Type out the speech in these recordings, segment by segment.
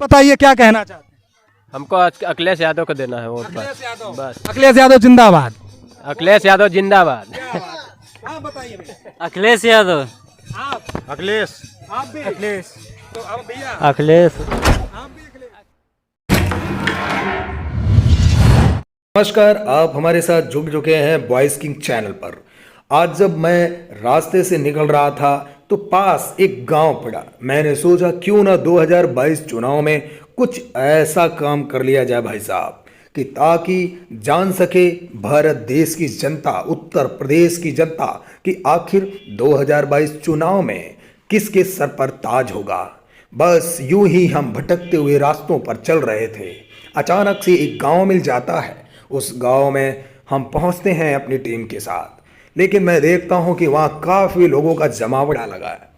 बताइए क्या कहना चाहते हैं। हमको अखिलेश यादव को देना है वोट। अखिलेश यादव। बस अखिलेश यादव जिंदाबाद। अखिलेश यादव जिंदाबाद। आप बताइए भैया। अखिलेश यादव। आप अखिलेश। आप भी अखिलेश। तो अब भैया अखिलेश। आप भी अखिलेश। नमस्कार, आप हमारे साथ जुड़ चुके हैं वॉइस किंग चैनल पर। आज जब मैं रास्ते से निकल रहा था तो पास एक गांव पड़ा। मैंने सोचा क्यों ना 2022 चुनाव में कुछ ऐसा काम कर लिया जाए भाई साहब, कि ताकि जान सके भारत देश की जनता, उत्तर प्रदेश की जनता, कि आखिर 2022 चुनाव में किसके सर पर ताज होगा। बस यूं ही हम भटकते हुए रास्तों पर चल रहे थे। अचानक से एक गांव मिल जाता है। उस गांव में हम पहुंचते हैं अपनी टीम के साथ, लेकिन मैं देखता हूं कि वहां काफ़ी लोगों का जमावड़ा लगा है।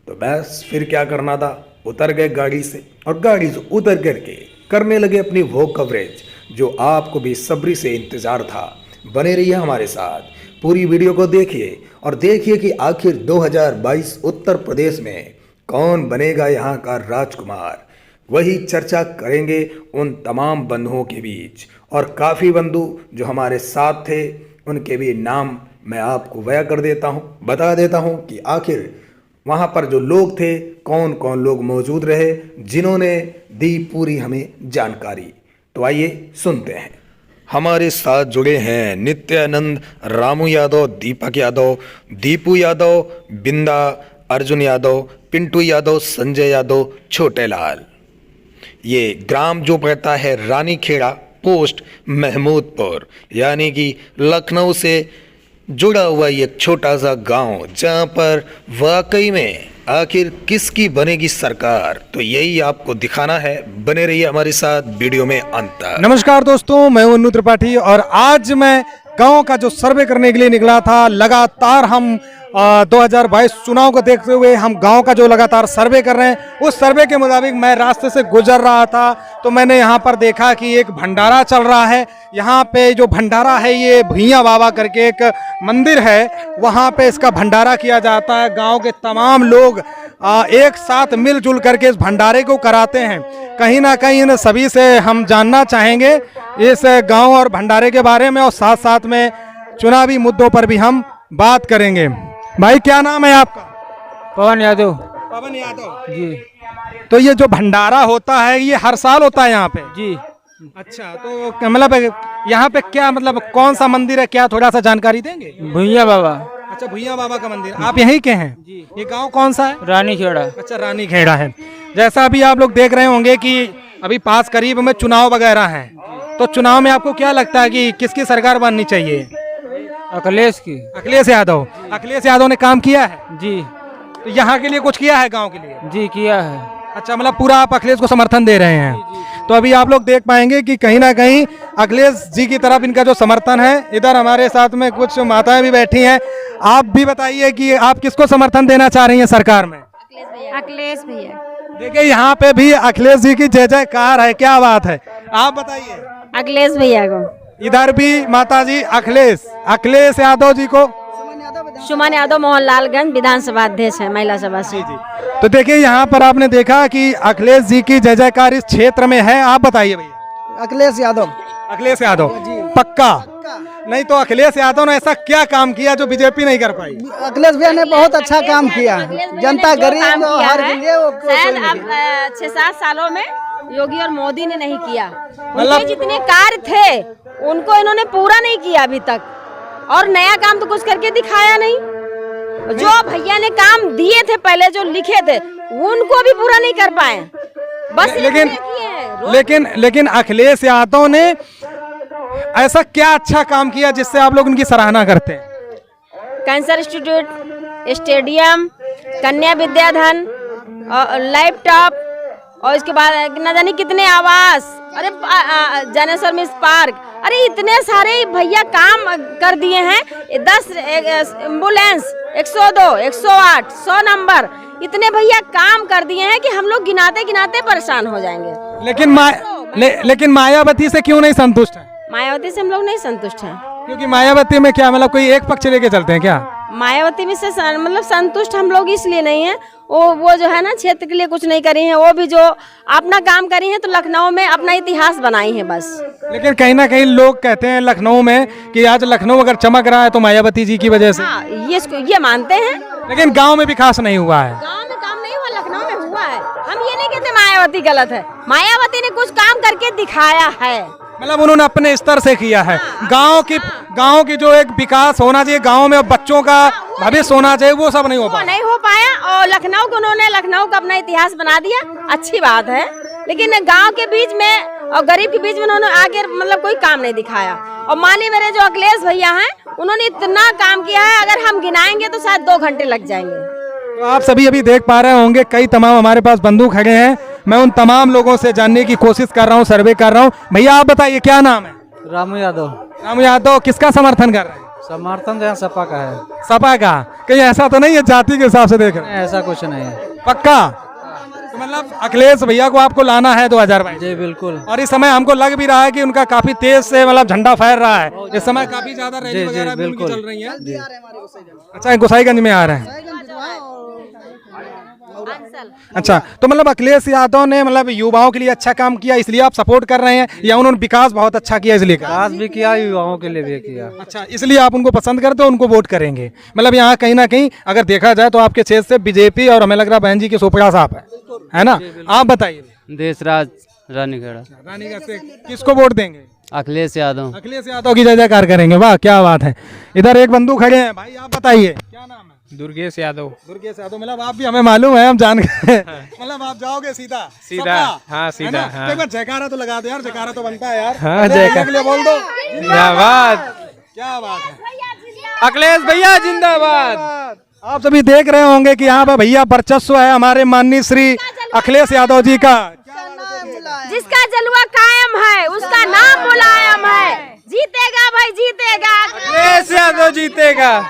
तो बस फिर क्या करना था, उतर गए गाड़ी से और गाड़ी से उतर करके करने लगे अपनी वो कवरेज जो आपको भी सब्री से इंतज़ार था। बने रहिए हमारे साथ, पूरी वीडियो को देखिए और देखिए कि आखिर 2022 उत्तर प्रदेश में कौन बनेगा यहाँ का राजकुमार। वही चर्चा करेंगे उन तमाम बंधुओं के बीच, और काफ़ी बंधु जो हमारे साथ थे उनके भी नाम मैं आपको बयां कर देता हूं, बता देता हूं कि आखिर वहां पर जो लोग थे, कौन कौन लोग मौजूद रहे जिन्होंने दी पूरी हमें जानकारी। तो आइए सुनते हैं। हमारे साथ जुड़े हैं नित्यानंद, रामू यादव, दीपक यादव, दीपू यादव, बिंदा, अर्जुन यादव, पिंटू यादव, संजय यादव, छोटे लाल। ये ग्राम जो पड़ता है रानीखेड़ा, पोस्ट महमूदपुर, यानी कि लखनऊ से जुड़ा हुआ एक छोटा सा गांव, जहां पर वाकई में आखिर किसकी बनेगी सरकार, तो यही आपको दिखाना है। बने रहिए हमारे साथ वीडियो में अंत तक। नमस्कार दोस्तों, मैं हूं अन्नू त्रिपाठी और आज मैं गांव का जो सर्वे करने के लिए निकला था। लगातार हम 2022 चुनाव को देखते हुए हम गांव का जो लगातार सर्वे कर रहे हैं, उस सर्वे के मुताबिक मैं रास्ते से गुजर रहा था तो मैंने यहां पर देखा कि एक भंडारा चल रहा है। यहां पे जो भंडारा है, ये भुइयाँ बाबा करके एक मंदिर है, वहां पे इसका भंडारा किया जाता है। गांव के तमाम लोग एक साथ मिलजुल करके इस भंडारे को कराते हैं। कहीं ना कहीं इन सभी से हम जानना चाहेंगे इस गांव और भंडारे के बारे में, और साथ साथ में चुनावी मुद्दों पर भी हम बात करेंगे। भाई क्या नाम है आपका? पवन यादव। पवन यादव जी। तो ये जो भंडारा होता है ये हर साल होता है यहाँ पे? जी। अच्छा, तो मतलब यहाँ पे क्या, मतलब कौन सा मंदिर है, क्या थोड़ा सा जानकारी देंगे? भुइयाँ बाबा। अच्छा, भुइयाँ बाबा का मंदिर। आप यहीं के हैं? जी। ये गांव कौन सा है? रानीखेड़ा। अच्छा, रानीखेड़ा है। जैसा अभी आप लोग देख रहे होंगे कि अभी पास करीब में चुनाव वगैरह हैं, तो चुनाव में आपको क्या लगता है कि किसकी सरकार बननी चाहिए? अखिलेश की। अखिलेश यादव। अखिलेश यादव ने काम किया है? जी। तो यहाँ के लिए कुछ किया है, गांव के लिए? जी किया है। अच्छा, मतलब पूरा आप अखिलेश को समर्थन दे रहे हैं। तो अभी आप लोग देख पाएंगे कि कहीं ना कहीं अखिलेश जी की तरफ इनका जो समर्थन है। इधर हमारे साथ में कुछ माताएं भी बैठी हैं। आप भी बताइए कि आप किसको समर्थन देना चाह रही हैं सरकार में? अखिलेश भैया। देखिए यहाँ पे भी अखिलेश जी की जय जयकार है, क्या बात है। आप बताइए। अखिलेश भैया को। इधर भी माता जी अखिलेश यादव जी को। सुमन यादव मोहनलालगंज विधानसभा अध्यक्ष है, महिला सभा से। जी। तो देखिए यहाँ पर आपने देखा कि अखिलेश जी की जय जयकार इस क्षेत्र में है। आप बताइए भैया। अखिलेश यादव। अखिलेश यादव पक्का? नहीं तो अखिलेश यादव ने ऐसा क्या काम किया जो बीजेपी नहीं कर पाई? अखिलेश भैया ने बहुत अच्छा काम किया। जनता गरीब और हर के लिए शायद अब 6-7 सालों में योगी और मोदी ने नहीं किया। मतलब उनके जितने कार्य थे उनको इन्होंने पूरा नहीं किया अभी तक, और नया काम तो कुछ करके दिखाया नहीं। जो भैया ने काम दिए थे पहले, जो लिखे थे, उनको भी पूरा नहीं कर पाए। बस लेकिन अखिलेश यादव ने ऐसा क्या अच्छा काम किया जिससे आप लोग उनकी सराहना करते हैं? कैंसर इंस्टीट्यूट, स्टेडियम, कन्या विद्याधन, लैपटॉप, और इसके बाद न जाने कितने आवास, अरे जनेश्वर मिस पार्क, अरे इतने सारे भैया काम कर दिए हैं। 10 एम्बुलेंस, 102, 108, 100 नंबर, इतने भैया काम कर दिए हैं कि हम लोग गिनाते गिनाते परेशान हो जाएंगे। लेकिन मायावती से क्यों नहीं संतुष्ट है? मायावती से हम लोग नहीं संतुष्ट हैं। क्योंकि मायावती में क्या, मतलब कोई एक पक्ष लेके चलते हैं क्या? मायावती में से मतलब संतुष्ट हम लोग इसलिए नहीं है, वो जो है ना क्षेत्र के लिए कुछ नहीं करी हैं। वो भी जो अपना काम करी हैं तो लखनऊ में अपना इतिहास बनाई हैं बस। लेकिन कहीं ना कहीं लोग कहते हैं लखनऊ में कि आज लखनऊ अगर चमक रहा है तो मायावती जी की वजह से। हाँ, ये मानते हैं। लेकिन गांव में विकास नहीं हुआ है। गांव में काम नहीं हुआ, लखनऊ में हुआ है। हम ये नहीं कहते मायावती गलत है, मायावती ने कुछ काम करके दिखाया है। मतलब उन्होंने अपने स्तर से किया है। गांव की जो एक विकास होना चाहिए, गांव में बच्चों का भविष्य होना चाहिए, वो सब नहीं हो पाया। नहीं हो पाया। और लखनऊ को उन्होंने लखनऊ का अपना इतिहास बना दिया, अच्छी बात है। लेकिन गांव के बीच में और गरीब के बीच में उन्होंने आगे मतलब कोई काम नहीं दिखाया। और मानिए मेरे जो अखिलेश भैया हैं, उन्होंने इतना काम किया है, अगर हम गिनाएंगे तो शायद 2 घंटे लग जाएंगे। तो आप सभी अभी देख पा रहे होंगे, कई तमाम हमारे पास बंधु खड़े हैं। मैं उन तमाम लोगों से जानने की कोशिश कर रहा हूँ, सर्वे कर रहा हूँ। भैया आप बताइए क्या नाम है? रामू यादव। रामू यादव किसका समर्थन कर रहे हैं? समर्थन जो है सपा का है। सपा का? कहीं ऐसा तो नहीं है जाति के हिसाब से देख रहे हैं? ऐसा कुछ नहीं है। पक्का? तो मतलब अखिलेश भैया को आपको लाना है 2022? जी बिल्कुल। और इस समय हमको लग भी रहा है कि उनका काफी तेज से मतलब झंडा फहर रहा है। इस समय काफी ज्यादा रैली वगैरह भी उनकी चल रही है। अच्छा, गोसाईगंज में आ रहे हैं। अच्छा, तो मतलब अखिलेश यादव ने मतलब युवाओं के लिए अच्छा काम किया इसलिए आप सपोर्ट कर रहे हैं, या उन्होंने विकास बहुत अच्छा किया इसलिए? विकास भी किया, युवाओं के लिए भी किया। अच्छा, इसलिए आप उनको पसंद करते हो, उनको वोट करेंगे। मतलब यहाँ कहीं ना कहीं अगर देखा जाए तो आपके क्षेत्र से बीजेपी और हमें लग रहा बहन जी के सोपड़ा साहब है ना? आप बताइए। देशराज रानीखेड़ा। रानीगढ़ से किसको वोट देंगे? अखिलेश यादव। अखिलेश यादव की जय जयकार करेंगे। वाह क्या बात है। इधर एक बंधु खड़े हैं, भाई आप बताइए क्या नाम है? दुर्गेश यादव। दुर्गेश यादव। मतलब आप भी हमें मालूम है, हम जान गए। मतलब आप जाओगे सीधा? हाँ सीधा। हाँ। एक बार जयकारा तो लगा दो यार, जयकारा तो बनता है यार। हाँ, जयकारा के लिए बोल दो। जिंदाबाद। क्या बात है। अखिलेश भैया जिंदाबाद। आप सभी देख रहे होंगे कि यहाँ पर भैया वर्चस्व है हमारे माननीय श्री अखिलेश यादव जी का। जिसका जलवा कायम है उसका नाम मुलायम है। जीतेगा भाई, जीतेगा अखिलेश यादव जीतेगा।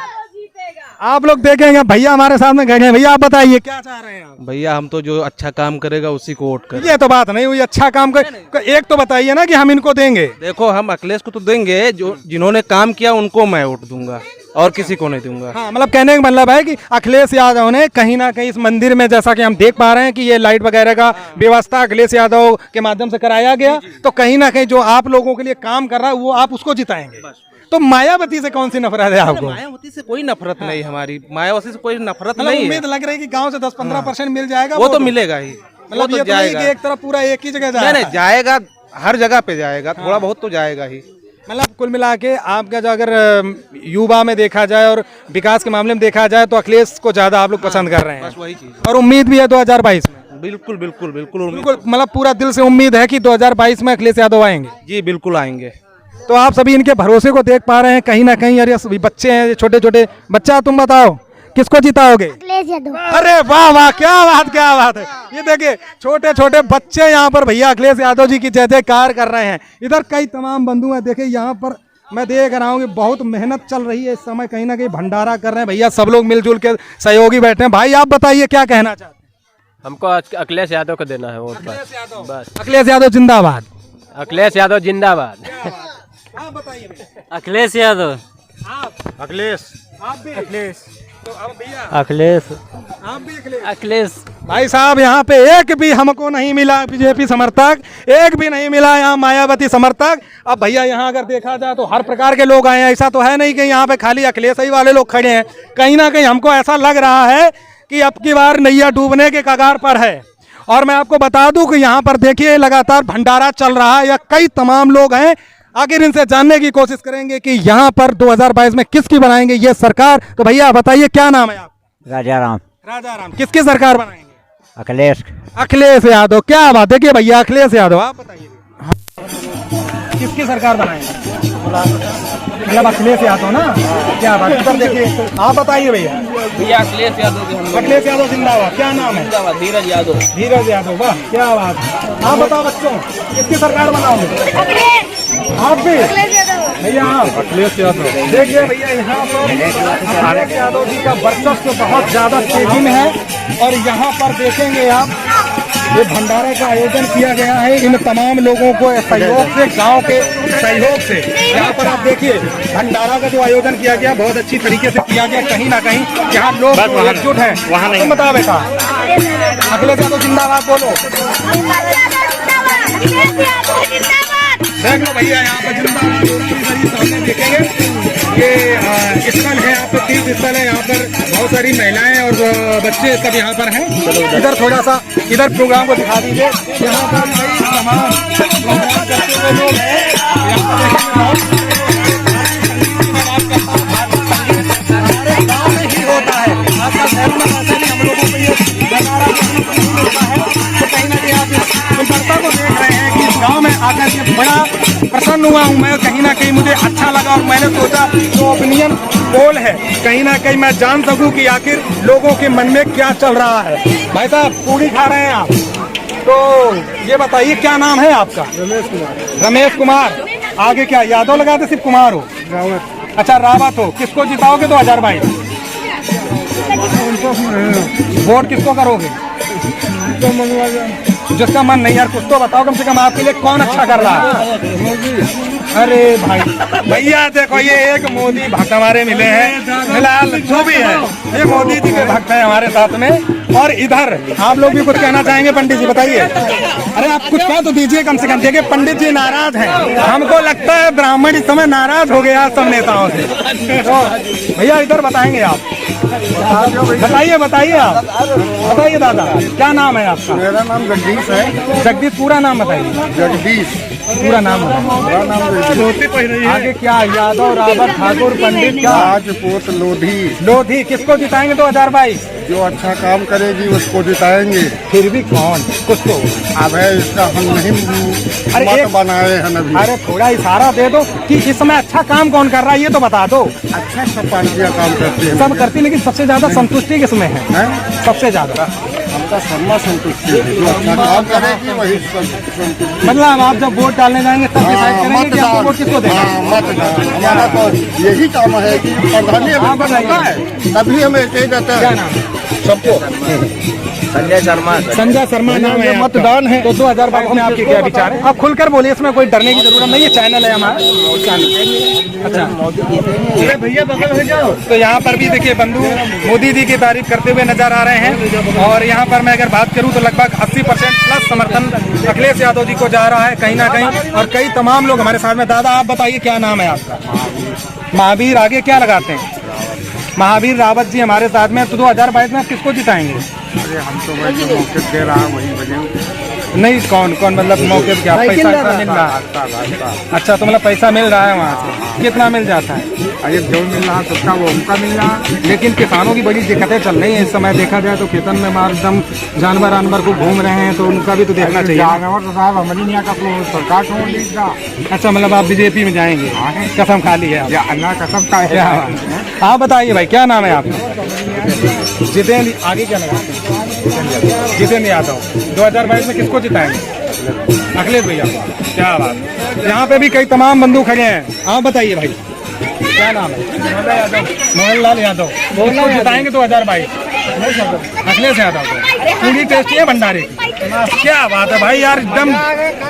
आप लोग देखेंगे भैया हमारे सामने खड़े हैं। भैया आप बताइए क्या चाह रहे हैं आप? भैया हम तो जो अच्छा काम करेगा उसी को वोट करें। ये तो बात नहीं हुई, अच्छा काम कर एक तो बताइए ना कि हम इनको देंगे। देखो हम अखिलेश को तो देंगे, जो जिन्होंने काम किया उनको मैं वोट दूंगा और किसी को नहीं दूंगा। हाँ, मतलब कहने का मतलब है कि अखिलेश यादव ने कहीं ना कहीं इस मंदिर में, जैसा कि हम देख पा रहे हैं कि ये लाइट वगैरह का व्यवस्था अखिलेश यादव के माध्यम से कराया गया, तो कहीं ना कहीं जो आप लोगों के लिए काम कर रहा है वो आप उसको जिताएंगे। तो मायावती से कौन सी नफरत है आपको? मायावती से कोई नफरत नहीं, हमारी मायावती से कोई नफरत मतलब नहीं है। उम्मीद लग रही है कि गांव से 10-15% मिल जाएगा। वो तो मिलेगा ही। मतलब ये तो नहीं कि एक तरफ पूरा एक ही जगह जाएगा। नहीं जाएगा, हर जगह पे जाएगा, थोड़ा बहुत तो जाएगा ही। मतलब कुल मिला के आपका जो अगर युवा में देखा जाए और विकास के मामले में देखा जाए तो अखिलेश को ज्यादा आप लोग पसंद कर रहे हैं। बस वही चीज। और उम्मीद भी है 2022 में? बिल्कुल बिल्कुल बिल्कुल बिल्कुल, मतलब पूरा दिल से उम्मीद है कि 2022 में अखिलेश यादव आएंगे। जी बिल्कुल आएंगे। तो आप सभी इनके भरोसे को देख पा रहे हैं कहीं ना कहीं। अरे सभी बच्चे हैं, छोटे छोटे बच्चा, तुम बताओ किसको जिताओगे? अखिलेश यादव। अरे वाह वाह, क्या बात है। ये देखिए छोटे छोटे बच्चे यहाँ पर भैया अखिलेश यादव जी की जय जयकार कर रहे हैं। इधर कई तमाम बंधु हैं, देखिए यहाँ पर मैं देख रहा हूँ कि बहुत मेहनत चल रही है इस समय, कहीं ना कहीं भंडारा कर रहे हैं भैया, सब लोग मिलजुल के सहयोगी बैठे हैं। भाई आप बताइए क्या कहना चाहते हैं? हमको अखिलेश यादव को देना है वोट बस। अखिलेश यादव जिंदाबाद। अखिलेश यादव जिंदाबाद। आप बताइए। अखिलेश यादव। अखिलेश। आप भी अखिलेश? तो अब भैया अखिलेश। आप भी अखिलेश? अखिलेश। भाई साहब यहाँ पे एक भी हमको नहीं मिला बीजेपी समर्थक, एक भी नहीं मिला यहाँ मायावती समर्थक। अब भैया यहाँ अगर देखा जाए तो हर प्रकार के लोग आए हैं, ऐसा तो है नहीं कि यहाँ पे खाली अखिलेश ही वाले लोग खड़े हैं। कहीं ना कहीं हमको ऐसा लग रहा है कि अब की बार नैया डूबने के कगार पर है। और मैं आपको बता दूं कि यहाँ पर देखिए लगातार भंडारा चल रहा है, या कई तमाम लोग हैं। आखिर इनसे जानने की कोशिश करेंगे कि यहाँ पर 2022 में किसकी बनाएंगे ये सरकार। तो भैया बताइए क्या नाम है आपका? राजाराम। राजाराम। किसकी सरकार बनाएंगे? अखिलेश। अखिलेश यादव। क्या बात है। देखिए भैया अखिलेश यादव, आप बताइए किसकी सरकार बनाएंगे? मतलब अखिलेश यादव ना? क्या बात है। देखिए आप बताइए भैया। भैया अखिलेश यादव। अखिलेश यादव जिंदाबाद। क्या नाम है? धीरज यादव। धीरज यादव। वाह क्या बात है। आप बताओ बच्चों किसकी सरकार बनाओगे? आप भी? भैया आप? अखिलेश यादव। देखिए भैया यहाँ पर अखिलेश यादव जी का वर्चस्व बहुत ज्यादा तेजी में है। और यहाँ पर देखेंगे आप ये भंडारे का आयोजन किया गया है इन तमाम लोगों को सहयोग से, गांव के सहयोग से। यहाँ पर आप देखिए भंडारा का जो आयोजन किया गया बहुत अच्छी तरीके से किया गया। कहीं ना कहीं यहाँ लोग एकजुट हैं। वहाँ नहीं मुताबिक अखिलेश यादव जिंदाबाद बोलो। देख लो भैया यहाँ पर जिंदाबाद हो रहा है, सामने देखेंगे ये स्थल है, यहाँ पर तीर्थ स्थल है, यहाँ पर बहुत सारी महिलाएं और बच्चे सब यहाँ पर हैं। इधर थोड़ा सा इधर प्रोग्राम को दिखा दीजिए। यहाँ पर कई तमाम प्रोग्राम करते हुए लोग हैं। यहाँ पर देखेंगे हमारे गाँव में ही होता है, आजकल शहरों में ऐसा नहीं, हम लोगों को ये नजारा नहीं होता है। तो कहीं ना कहीं आप इस सुंदरता को देख रहे हैं कि इस गाँव में आकर के बड़ा प्रसन्न हुआ हूँ मैं, कहीं ना कहीं मुझे अच्छा लगा और मैंने सोचा जो ओपिनियन पोल है कहीं ना कहीं मैं जान सकूं कि आखिर लोगों के मन में क्या चल रहा है। भाई साहब पूरी खा रहे हैं आप, तो ये बताइए क्या नाम है आपका? रमेश कुमार। रमेश कुमार, आगे क्या यादव लगाते सिर्फ कुमार हो? रावत। अच्छा रावत हो। किसको जिताओगे 2022? वोट किसको करोगे? जिसका मन नहीं यार, कुछ तो बताओ कम से कम आपके लिए कौन अच्छा कर रहा है? अरे भाई भैया देखो ये एक मोदी भक्त हमारे मिले हैं, फिलहाल जो भी है ये मोदी जी के भक्त हैं हमारे साथ में। और इधर आप लोग भी कुछ कहना चाहेंगे? पंडित जी बताइए। अरे आप कुछ कह तो दीजिए कम से कम। देखिए पंडित जी नाराज हैं, हमको लगता है ब्राह्मण इस समय नाराज हो गया सब नेताओं से। तो भैया इधर बताएंगे आप? बताइए बताइए आप बताइए दादा क्या नाम है आपका? मेरा नाम जगदीश है। जगदीश पूरा नाम बताइए। जगदीश पूरा नाम बताइए। आगे क्या? यादव, रावत, ठाकुर, पंडित, क्या? राजपूत, लोधी। लोधी। किसको जिताएंगे 2022? जो अच्छा काम करेगी उसको जिताएंगे। फिर भी कौन? कुछ तो अब है इसका हम नहीं मत बनाए हैं अभी। अरे थोड़ा इशारा दे दो कि इस समय अच्छा काम कौन कर रहा है, ये तो बता दो। अच्छा सब पार्टियाँ काम करती है, सब करती, लेकिन सबसे ज्यादा संतुष्टि किसमें है? सबसे ज्यादा हमका शर्मा संतुष्टि है। जो अच्छा काम करेगी वही संतुष्टि। मतलब आप जब वोट डालने जाएंगे तब डिसाइड करेंगे कि आपको वोट किसको देना है? मतदान हमारा तो यही काम है कि प्रधानमंत्री तभी हमें कह देता क्या है नाम है? सबको। संजय शर्मा। संजय शर्मा नाम है। मतदान है तो 2022 में आपके क्या विचार है? आप खुलकर बोलिए, इसमें कोई डरने की जरूरत नहीं है, चैनल है हमारा चैनल। अच्छा भैया बगल हो जाओ। तो यहाँ पर भी देखिए बंधु मोदी जी की तारीफ करते हुए नजर आ रहे हैं। और यहाँ पर मैं अगर बात करूँ तो लगभग 80% प्लस समर्थन अखिलेश यादव जी को जा रहा है कहीं ना कहीं। और कई तमाम लोग हमारे साथ में। दादा आप बताइए क्या नाम है आपका? महावीर। आगे क्या लगाते हैं? महावीर रावत जी हमारे साथ में। तो 2022 में आप किसको जिताएंगे? अरे हम तो वही मौके दे रहा वही बजे नहीं कौन कौन मतलब मौके पे क्या पैसा मिल रहा है? अच्छा तो मतलब पैसा मिल रहा है वहाँ से? कितना मिल जाता है? अरे जो मिल रहा सबका वो उनका मिल रहा। लेकिन किसानों की बड़ी दिक्कतें चल रही हैं इस समय। देखा जाए तो खेतन में मार एकदम जानवर आनवर को घूम रहे हैं, तो उनका भी तो देखना चाहिए। जानवर तो साहब हमारी यहाँ का सरकार छोड़ लीजिएगा। अच्छा मतलब आप बीजेपी में जाएंगे? कसम खा ली है अल्लाह कसम का है। आप बताइए भाई क्या नाम है आपका? जितेंद्र। आगे क्या लगाते हैं? जितेंद्र यादव। 2022 में किसको जिताएंगे? अखिलेश भैया। क्या बात। यहाँ पे भी कई तमाम बंधु खड़े हैं। आप बताइए भाई क्या नाम है? मोहनलाल यादव। किसको जिताएंगे 2022? अखिलेश यादव को। पूरी टेस्टी है भंडारे की। क्या बात है भाई यार, एकदम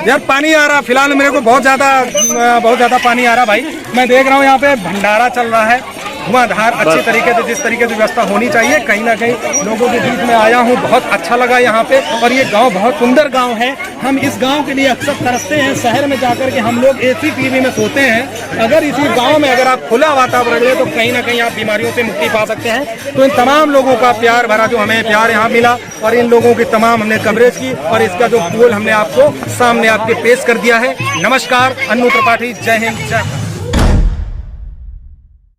यार पानी आ रहा। फिलहाल मेरे को बहुत ज्यादा पानी आ रहा भाई। मैं देख रहा हूँ यहाँ पे भंडारा चल रहा है धुआंधार, अच्छी तरीके से, जिस तरीके से व्यवस्था होनी चाहिए। कहीं ना कहीं लोगों के बीच में आया हूँ, बहुत अच्छा लगा यहाँ पे। और ये गांव बहुत सुंदर गांव है। हम इस गांव के लिए अक्सर तरसते हैं। शहर में जाकर के हम लोग एसी टीवी में सोते हैं। अगर इसी गांव में अगर आप खुला वातावरण है तो कहीं ना कहीं आप बीमारियों से मुक्ति पा सकते हैं। तो इन तमाम लोगों का प्यार भरा जो हमें प्यार यहाँ मिला, और इन लोगों की तमाम हमने कवरेज की, और इसका जो पोल हमने आपको सामने आपके पेश कर दिया है। नमस्कार, अन्नू त्रिपाठी। जय हिंद, जय भारत।